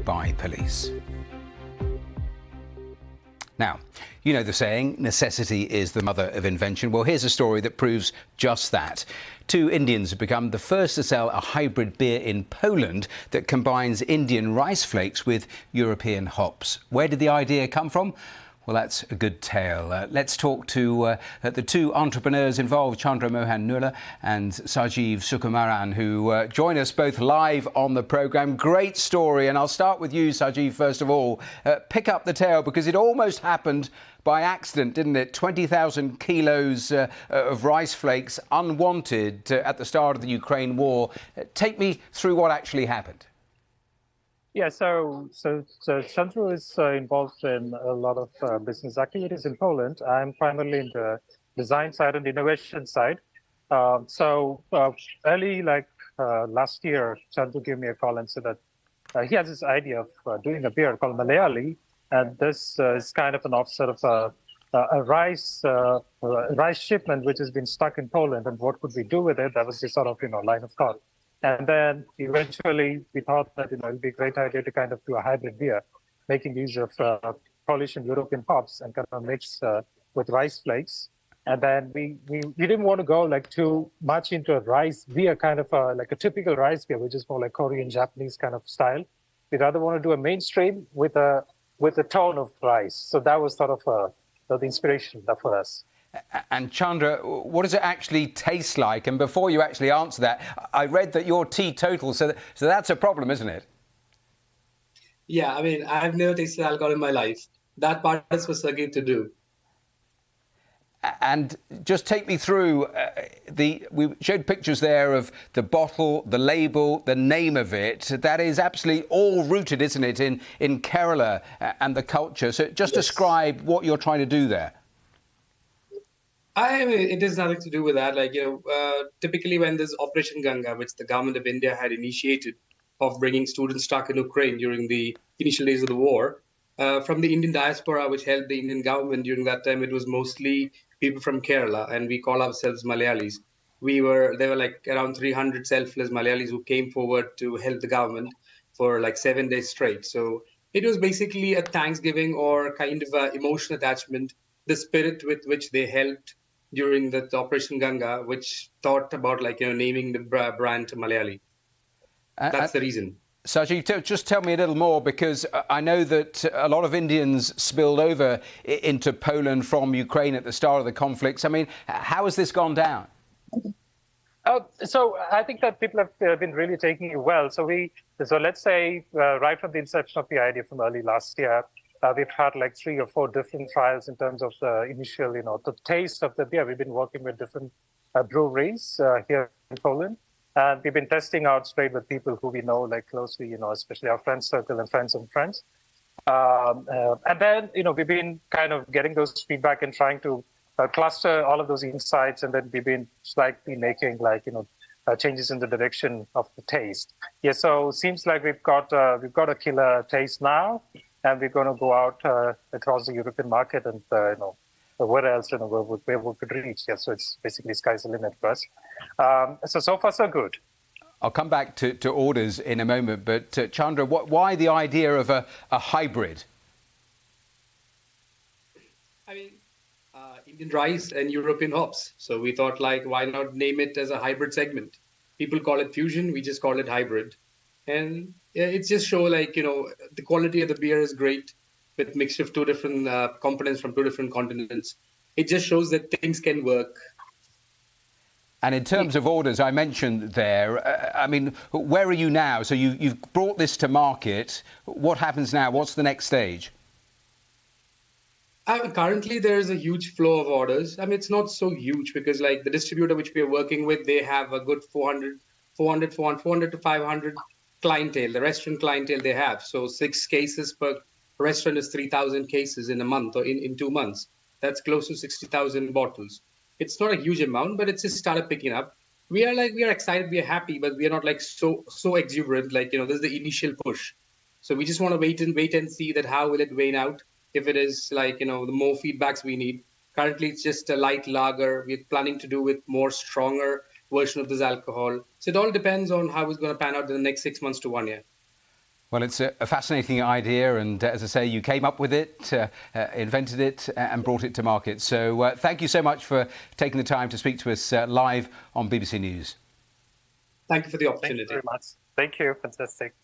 by police. Now, you know the saying, necessity is the mother of invention. Well, here's a story that proves just that. Two Indians have become the first to sell a hybrid beer in Poland that combines Indian rice flakes with European hops. Where did the idea come from? Well, that's a good tale. Let's talk to the two entrepreneurs involved, Chandramohan Nallur and Sargheve Sukumaran, who join us both live on the programme. Great story, and I'll start with you, Sargheve, first of all. Pick up the tale, because it almost happened by accident, didn't it? 20,000 kilos of rice flakes unwanted at the start of the Ukraine war. Take me through what actually happened. Yeah, so Chandru is involved in a lot of business activities in Poland. I'm primarily in the design side and the innovation side. Early, last year, Chandru gave me a call and said that he has this idea of doing a beer called Malayali, and this is kind of an offset of a rice shipment which has been stuck in Poland, and what could we do with it? That was the sort of line of thought. And then eventually we thought that it would be a great idea to kind of do a hybrid beer, making use of Polish and European hops and kind of mix with rice flakes. And then we didn't want to go too much into a rice beer, kind of like a typical rice beer, which is more like Korean, Japanese kind of style. We rather want to do a mainstream with a tone of rice. So that was sort of the inspiration for us. And Chandra, what does it actually taste like? And before you actually answer that, I read that you're teetotal, so that's a problem, isn't it? Yeah, I mean, I've never tasted alcohol in my life. That part is for Sargheve to do. And just take me through, we showed pictures there of the bottle, the label, the name of it. That is absolutely all rooted, isn't it, in Kerala and the culture. So just describe what you're trying to do there. I mean, it has nothing to do with that. Typically when there's Operation Ganga, which the government of India had initiated, of bringing students stuck in Ukraine during the initial days of the war, from the Indian diaspora, which helped the Indian government during that time, it was mostly people from Kerala, and we call ourselves Malayalis. There were around 300 selfless Malayalis who came forward to help the government for 7 days straight. So it was basically a thanksgiving or kind of a emotional attachment, the spirit with which they helped during the Operation Ganga, which thought about naming the brand to Malayali. That's the reason. Sargheve, just tell me a little more, because I know that a lot of Indians spilled over into Poland from Ukraine at the start of the conflicts. I mean, how has this gone down? So I think that people have been really taking it well. So let's say right from the inception of the idea from early last year, we've had 3 or 4 different trials in terms of the initial, the taste of the beer. We've been working with different breweries here in Poland. And we've been testing out straight with people who we know closely, especially our friend circle and friends of friends. And then, we've been kind of getting those feedback and trying to cluster all of those insights. And then we've been slightly making changes in the direction of the taste. Yeah, so it seems like we've got a killer taste now. And we're going to go out across the European market and, where else, where we could reach. Yeah, so it's basically sky's the limit for us. So far, so good. I'll come back to orders in a moment. But Chandra, why the idea of a hybrid? I mean, Indian rice and European hops. So we thought, why not name it as a hybrid segment? People call it fusion. We just call it hybrid. And it just show the quality of the beer is great with mixture of 2 different components from 2 different continents. It just shows that things can work. And in terms of orders, I mentioned there, I mean, where are you now? So you've brought this to market. What happens now? What's the next stage? Currently, there is a huge flow of orders. I mean, it's not so huge because the distributor which we are working with, they have a good 400 to 500 clientele, the restaurant clientele they have. So 6 cases per restaurant is 3,000 cases in a month or in 2 months. That's close to 60,000 bottles. It's not a huge amount, but it's just started picking up. We are excited, we are happy, but we are not so exuberant. This is the initial push. So we just want to wait and see that how will it wane out. If it is the more feedbacks we need. Currently, it's just a light lager. We're planning to do with more stronger version of this alcohol. So it all depends on how it's going to pan out in the next 6 months to 1 year. Well, it's a fascinating idea, and as I say, you came up with it, invented it, and brought it to market. So thank you so much for taking the time to speak to us live on BBC News. Thank you for the Thank opportunity. you very much. Thank you. Fantastic.